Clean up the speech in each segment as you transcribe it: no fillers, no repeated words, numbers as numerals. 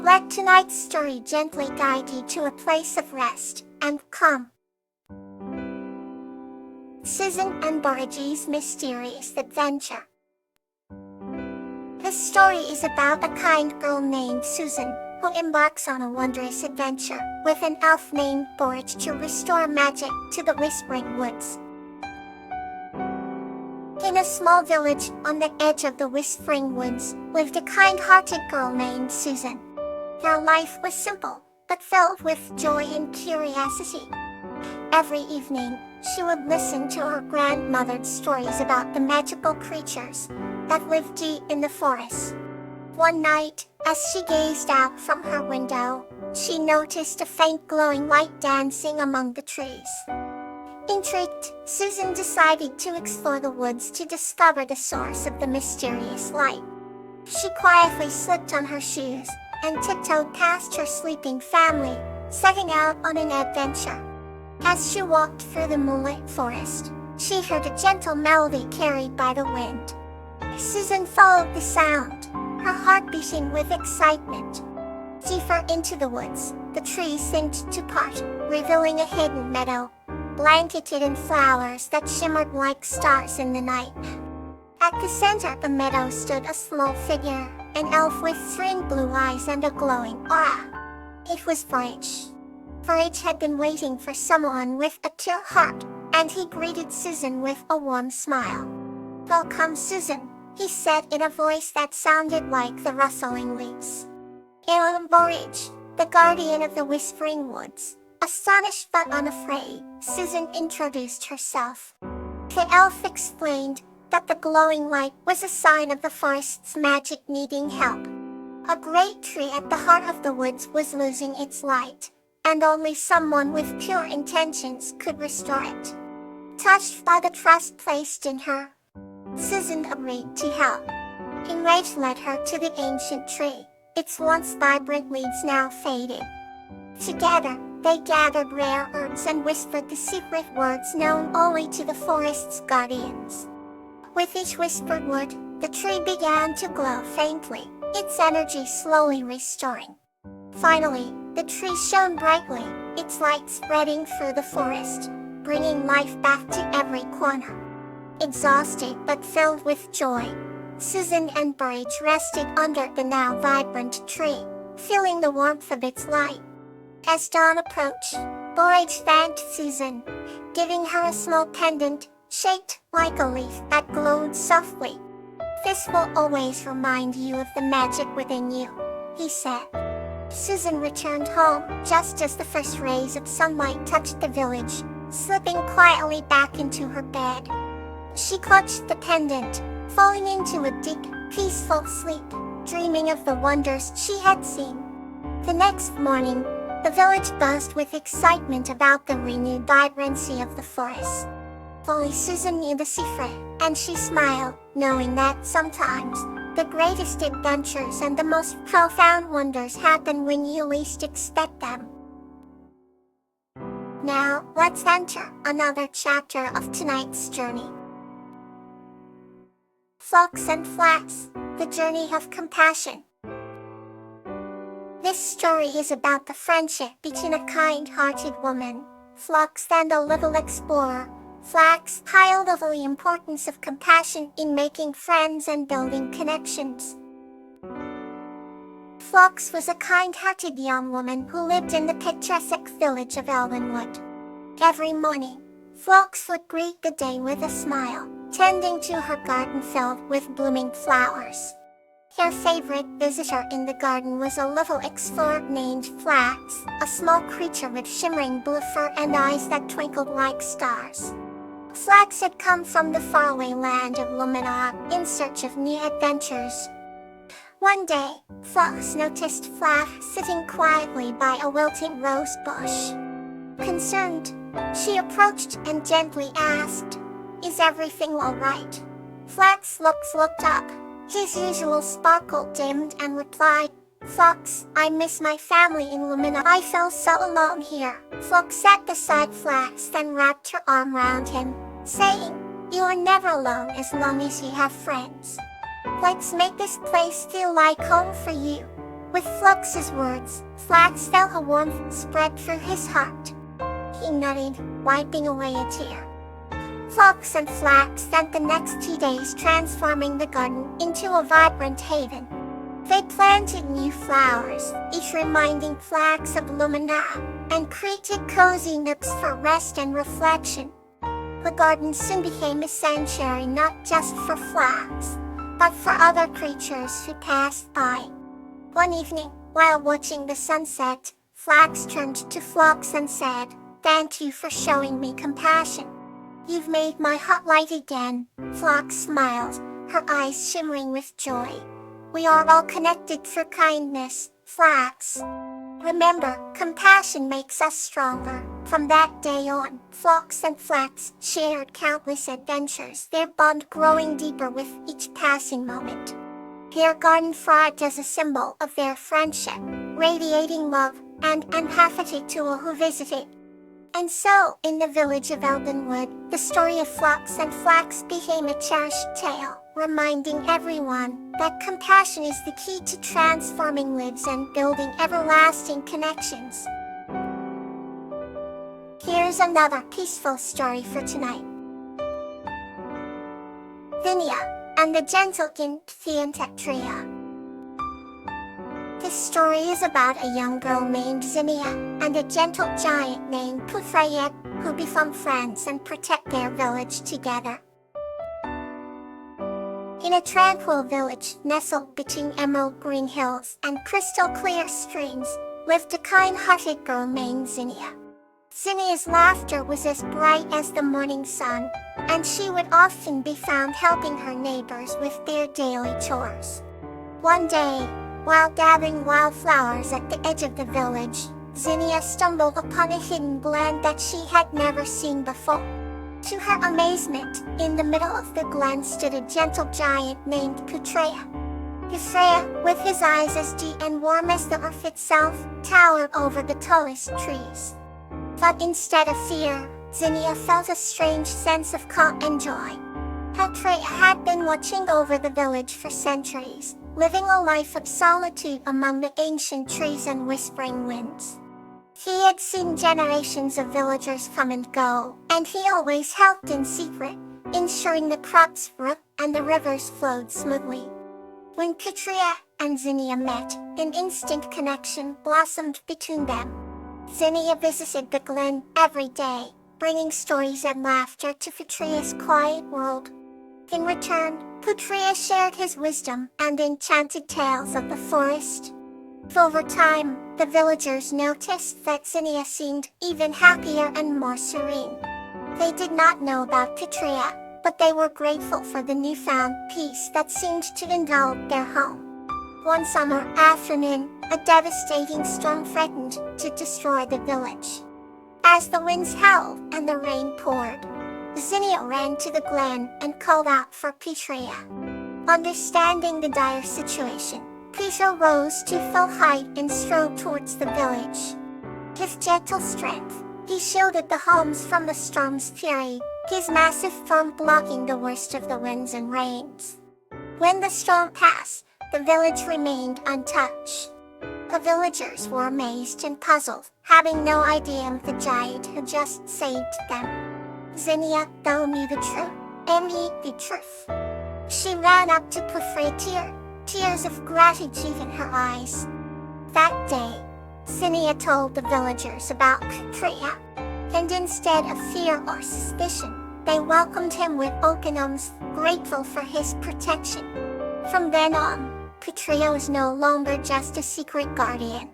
Let tonight's story gently guide you to a place of rest and calm. Susan and Boriji's Mysterious Adventure. The story is about a kind girl named Susan, who embarks on a wondrous adventure with an elf named Borij to restore magic to the Whispering Woods. In a small village on the edge of the Whispering Woods lived a kind-hearted girl named Susan. Her life was simple, but filled with joy and curiosity. Every evening, she would listen to her grandmother's stories about the magical creatures that lived deep in the forest. One night, as she gazed out from her window, she noticed a faint glowing light dancing among the trees. Intrigued, Susan decided to explore the woods to discover the source of the mysterious light. She quietly slipped on her shoes and tiptoed past her sleeping family, setting out on an adventure. As she walked through the moonlit forest, she heard a gentle melody carried by the wind. Susan followed the sound, her heart beating with excitement. Deeper into the woods, the trees seemed to part, revealing a hidden meadow, blanketed in flowers that shimmered like stars in the night. At the center of the meadow stood a small figure, an elf with string blue eyes and a glowing aura. It was Borij. Borij had been waiting for someone with a true heart, and he greeted Susan with a warm smile. "Welcome, Susan," he said in a voice that sounded like the rustling leaves. "I am Borij, the guardian of the Whispering Woods." Astonished but unafraid, Susan introduced herself. The elf explained that the glowing light was a sign of the forest's magic needing help. A great tree at the heart of the woods was losing its light, and only someone with pure intentions could restore it. Touched by the trust placed in her, Susan agreed to help. Enraged led her to the ancient tree, its once vibrant leaves now faded. Together, they gathered rare herbs and whispered the secret words known only to the forest's guardians. With each whispered word, the tree began to glow faintly, its energy slowly restoring. Finally, the tree shone brightly, its light spreading through the forest, bringing life back to every corner. Exhausted but filled with joy, Susan and Borij rested under the now vibrant tree, feeling the warmth of its light. As dawn approached, Borij thanked Susan, giving her a small pendant, shaped like a leaf that glowed softly. "This will always remind you of the magic within you," he said. Susan returned home just as the first rays of sunlight touched the village, slipping quietly back into her bed. She clutched the pendant, falling into a deep, peaceful sleep, dreaming of the wonders she had seen. The next morning, the village buzzed with excitement about the renewed vibrancy of the forest. Only Susan knew the secret, and she smiled, knowing that sometimes, the greatest adventures and the most profound wonders happen when you least expect them. Now, let's enter another chapter of tonight's journey. Flocks and Flats, the Journey of Compassion. This story is about the friendship between a kind-hearted woman, Phlox, and a little explorer, Flax, highlighting the importance of compassion in making friends and building connections. Phlox was a kind-hearted young woman who lived in the picturesque village of Elvenwood. Every morning, Phlox would greet the day with a smile, tending to her garden filled with blooming flowers. Her favorite visitor in the garden was a little explorer named Flax, a small creature with shimmering blue fur and eyes that twinkled like stars. Flax had come from the faraway land of Lumina in search of new adventures. One day, Flax noticed Flax sitting quietly by a wilting rose bush. Concerned, she approached and gently asked, "Is everything all right?" Flax looked up. His usual sparkle dimmed and replied, "Fox, I miss my family in Lumina. I feel so alone here." Fox sat beside Flax then wrapped her arm around him, saying, "You are never alone as long as you have friends. Let's make this place feel like home for you." With Flux's words, Flax felt a warmth spread through his heart. He nodded, wiping away a tear. Flux and Flax spent the next 2 days transforming the garden into a vibrant haven. They planted new flowers, each reminding Flax of Lumina, and created cozy nooks for rest and reflection. The garden soon became a sanctuary not just for Flax, but for other creatures who passed by. One evening, while watching the sunset, Flax turned to Flux and said, "Thank you for showing me compassion. You've made my heart light again." Flux smiled, her eyes shimmering with joy. "We are all connected through kindness, Flax. Remember, compassion makes us stronger." From that day on, Flux and Flax shared countless adventures, their bond growing deeper with each passing moment. Their garden thrived as a symbol of their friendship, radiating love and empathy to all who visited. And so, in the village of Eldenwood, the story of Flux and Flax became a cherished tale, reminding everyone that compassion is the key to transforming lives and building everlasting connections. Here's another peaceful story for tonight. Vinia and the Gentle Tria. This story is about a young girl named Zinnia and a gentle giant named Puthayet who become friends and protect their village together. In a tranquil village nestled between emerald green hills and crystal clear streams lived a kind-hearted girl named Zinnia. Zinnia's laughter was as bright as the morning sun, and she would often be found helping her neighbors with their daily chores. One day, while gathering wildflowers at the edge of the village, Zinnia stumbled upon a hidden glen that she had never seen before. To her amazement, in the middle of the glen stood a gentle giant named Putreya. Putreya, with his eyes as deep and warm as the earth itself, towered over the tallest trees. But instead of fear, Zinnia felt a strange sense of calm and joy. Putreya had been watching over the village for centuries, living a life of solitude among the ancient trees and whispering winds. He had seen generations of villagers come and go, and he always helped in secret, ensuring the crops grew and the rivers flowed smoothly. When Putreya and Zinnia met, an instant connection blossomed between them. Zinnia visited the glen every day, bringing stories and laughter to Putreya's quiet world. In return, Putreya shared his wisdom and enchanted tales of the forest. Over time, the villagers noticed that Zinnia seemed even happier and more serene. They did not know about Putreya, but they were grateful for the newfound peace that seemed to envelop their home. One summer afternoon, a devastating storm threatened to destroy the village. As the winds howled and the rain poured, Zinnia ran to the glen and called out for Putreya. Understanding the dire situation, Putreya rose to full height and strode towards the village. With gentle strength, he shielded the homes from the storm's fury, his massive form blocking the worst of the winds and rains. When the storm passed, the village remained untouched. The villagers were amazed and puzzled, having no idea of the giant who just saved them. Zinnia, though, knew the truth. She ran up to Putreya, tears of gratitude in her eyes. That day, Zinnia told the villagers about Putreya, and instead of fear or suspicion, they welcomed him with open arms, grateful for his protection. From then on, Putreya was no longer just a secret guardian.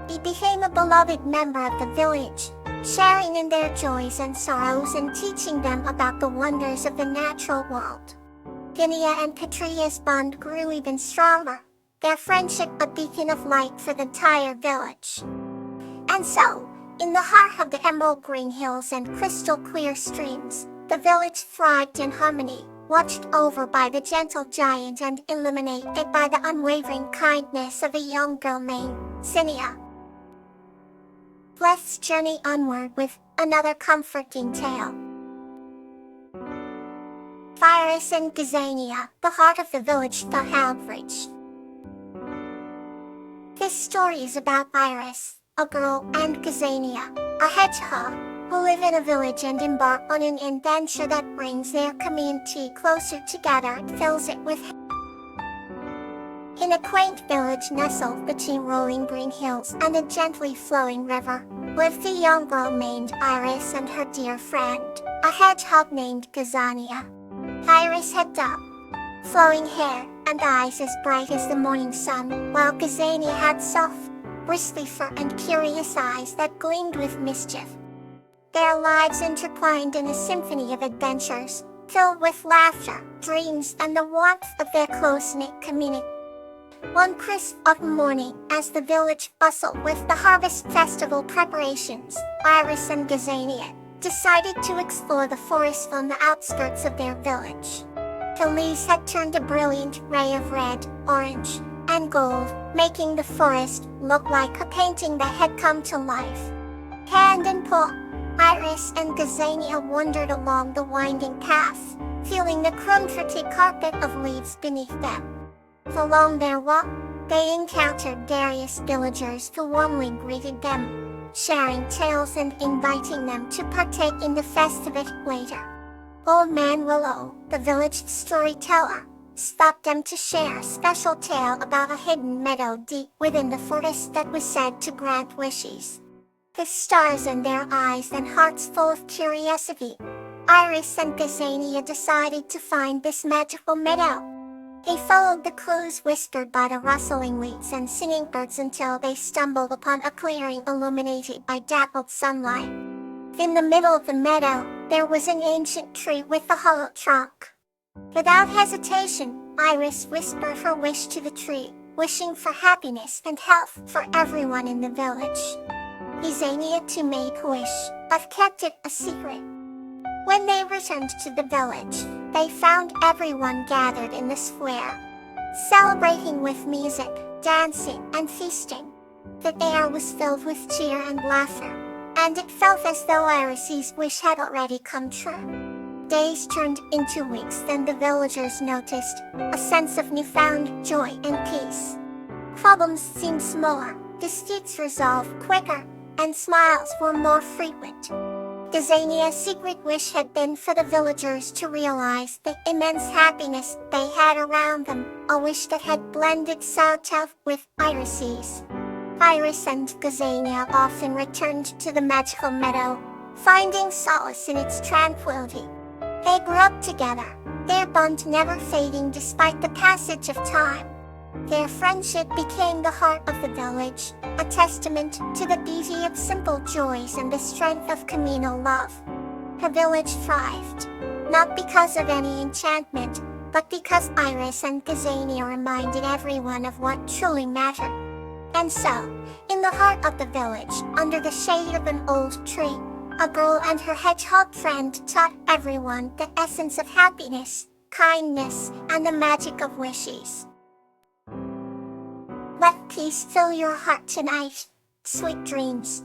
He became a beloved member of the village, sharing in their joys and sorrows and teaching them about the wonders of the natural world. Zinnia and Putreya's bond grew even stronger, their friendship a beacon of light for the entire village. And so, in the heart of the emerald green hills and crystal clear streams, the village thrived in harmony, watched over by the gentle giant and illuminated by the unwavering kindness of a young girl named Zinnia. Let's journey onward with another comforting tale. Virus and Gazania, the heart of the village felt outraged. This story is about Iris, a girl, and Gazania, a hedgehog, who live in a village and embark on an adventure that brings their community closer together and fills it with In a quaint village nestled between rolling green hills and a gently flowing river, lived a young girl named Iris and her dear friend, a hedgehog named Gazania. Iris had dark, flowing hair and eyes as bright as the morning sun, while Gazania had soft, bristly fur and curious eyes that gleamed with mischief. Their lives intertwined in a symphony of adventures, filled with laughter, dreams, and the warmth of their close-knit community. One crisp autumn morning, as the village bustled with the harvest festival preparations, Iris and Gazania decided to explore the forest on the outskirts of their village. The leaves had turned a brilliant ray of red, orange, and gold, making the forest look like a painting that had come to life. Hand in paw, Iris and Gazania wandered along the winding path, feeling the comforting carpet of leaves beneath them. Along their walk, they encountered various villagers who warmly greeted them, sharing tales and inviting them to partake in the festivity later. Old Man Willow, the village storyteller, stopped them to share a special tale about a hidden meadow deep within the forest that was said to grant wishes. With stars in their eyes and hearts full of curiosity, Iris and Gazania decided to find this magical meadow. They followed the clues whispered by the rustling leaves and singing birds until they stumbled upon a clearing illuminated by dappled sunlight. In the middle of the meadow, there was an ancient tree with a hollow trunk. Without hesitation, Iris whispered her wish to the tree, wishing for happiness and health for everyone in the village. Gazania too made a wish, but kept it a secret. When they returned to the village, they found everyone gathered in the square, celebrating with music, dancing, and feasting. The air was filled with cheer and laughter, and it felt as though Iris's wish had already come true. Days turned into weeks, then the villagers noticed a sense of newfound joy and peace. Problems seemed smaller, disputes resolved quicker, and smiles were more frequent. Gazania's secret wish had been for the villagers to realize the immense happiness they had around them, a wish that had blended sorrow with Iris's. Iris and Gazania often returned to the magical meadow, finding solace in its tranquility. They grew up together, their bond never fading despite the passage of time. Their friendship became the heart of the village, a testament to the beauty of simple joys and the strength of communal love. The village thrived, not because of any enchantment, but because Iris and Gazania reminded everyone of what truly mattered. And so, in the heart of the village, under the shade of an old tree, a girl and her hedgehog friend taught everyone the essence of happiness, kindness, and the magic of wishes. Let peace fill your heart tonight. Sweet dreams.